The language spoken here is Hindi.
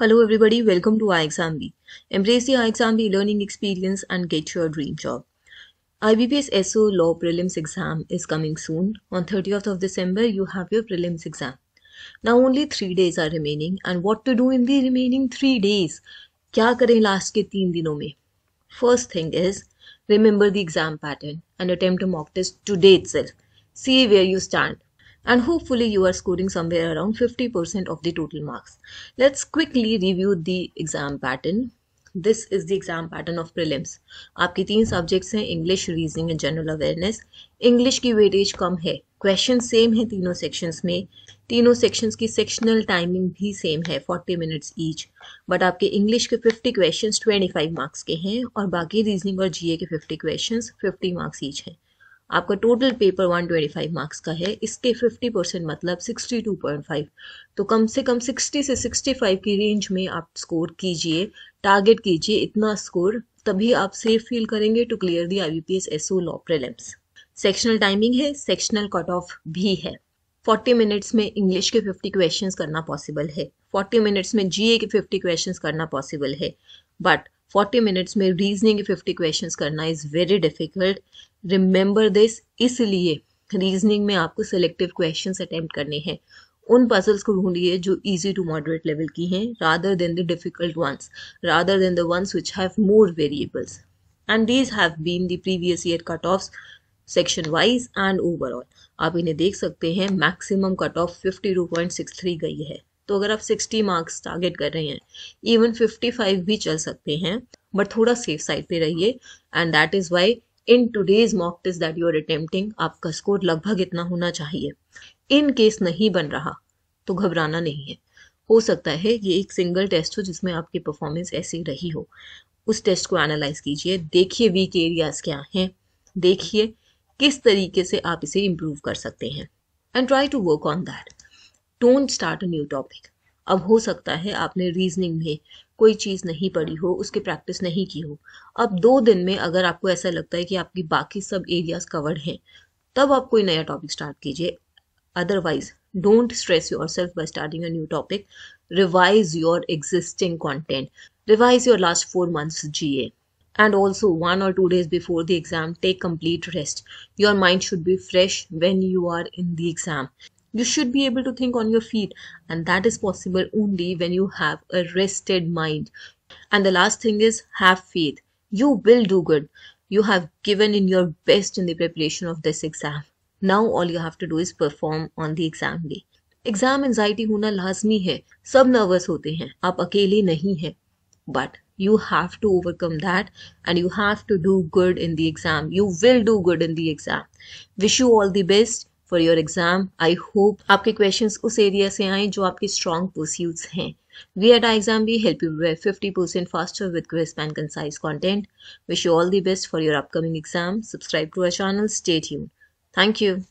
Hello everybody, welcome to iExamB. Embrace the iExamB learning experience and get your dream job. IBPS SO Law Prelims exam is coming soon. On 30th of December, you have your prelims exam. Now only 3 days are remaining and what to do in the remaining 3 days? क्या करें last के 3 दिनों में? First thing is, remember the exam pattern and attempt a mock test today itself. See where you stand. And hopefully you are scoring somewhere around 50% of the total marks. Let's quickly review the exam pattern. This is the exam pattern of prelims. आपके 3 सब्जेक्ट्स हैं, English, reasoning and general awareness. English की वेटेज कम है, क्वेश्चन सेम है तीनों सेक्शंस में, तीनों सेक्शंस की सेक्शनल टाइमिंग भी सेम है 40 मिनट्स ईच. बट आपके इंग्लिश के 50 क्वेश्चंस 25 मार्क्स के हैं और बाकी रीजनिंग और जीए के 50 क्वेश्चंस 50 मार्क्स ईच हैं. आपका टोटल पेपर 125 मार्क्स का है, इसके 50% मतलब 62.5. तो कम से कम 60 से 65 की रेंज में आप स्कोर कीजिए, टारगेट कीजिए इतना स्कोर, तभी आप सेफ फील करेंगे to clear the IBPS SO law prelims. Sectional timing है, सेक्शनल कट ऑफ भी है. 40 मिनट्स में इंग्लिश के 50 क्वेश्चंस करना पॉसिबल है, 40 मिनट्स में जीए के 50 क्वेश्चंस करना पॉसिबल है, बट 40 मिनट्स में रीजनिंग के 50 क्वेश्चंस करना is very difficult. Remember this. इसलिए रीजनिंग में आपको सिलेक्टिव क्वेश्चंस अटेम्प्ट करने हैं. उन पजल्स को ढूंढिए जो इजी टू मॉडरेट लेवल की हैं, rather than the difficult ones, rather than the ones which have more variables. And these have been the previous year cut offs section wise and overall. आप इन्हें देख सकते हैं, मैक्सिमम कट ऑफ 52.63 गई है. तो अगर आप 60 मार्क्स टारगेट कर रहे हैं, इवन 55 भी चल सकते हैं, बट थोड़ा सेफ साइड पे रहिए. And that is why in today's mock test that you are attempting आपका स्कोर लगभग इतना होना चाहिए. इन केस नहीं बन रहा तो घबराना नहीं है. हो सकता है ये एक सिंगल टेस्ट हो जिसमें आपकी परफॉर्मेंस ऐसी रही हो. उस टेस्ट को एनालाइज कीजिए, देखिए वीक एरियाज क्या हैं, देखिए किस तरीके से आप इसे इम्प्रूव कर सकते हैं, and try to work on that. Don't start a new topic. अब हो सकता है आपने रीजनिंग में कोई चीज़ नहीं पढ़ी हो, उसकी प्रैक्टिस नहीं की हो. अब 2 दिन में अगर आपको ऐसा लगता है कि आपकी बाकी सब एरियाज कवर्ड हैं, तब आप कोई नया टॉपिक स्टार्ट कीजिए. Otherwise don't stress yourself bye starting a new topic. Revise your existing content, revise your last 4 months GA. And also 1 or 2 days before the exam, take complete rest. Your mind should be fresh when you are in the exam. You should be able to think on your feet, and that is possible only when you have a rested mind. And the last thing is, have faith. You will do good. You have given in your best in the preparation of this exam. Now all you have to do is perform on the exam day. Exam anxiety होना लाजमी है, सब नर्वस होते हैं, आप अकेले नहीं हैं. But you have to overcome that and you have to do good in the exam. You will do good in the exam. Wish you all the best for your exam. I hope आपके questions उस area से आएं जो आपके strong pursuits हैं. We at iExamB help you prepare 50% faster with crisp and concise content. Wish you all the best for your upcoming exam. Subscribe to our channel. Stay tuned. Thank you.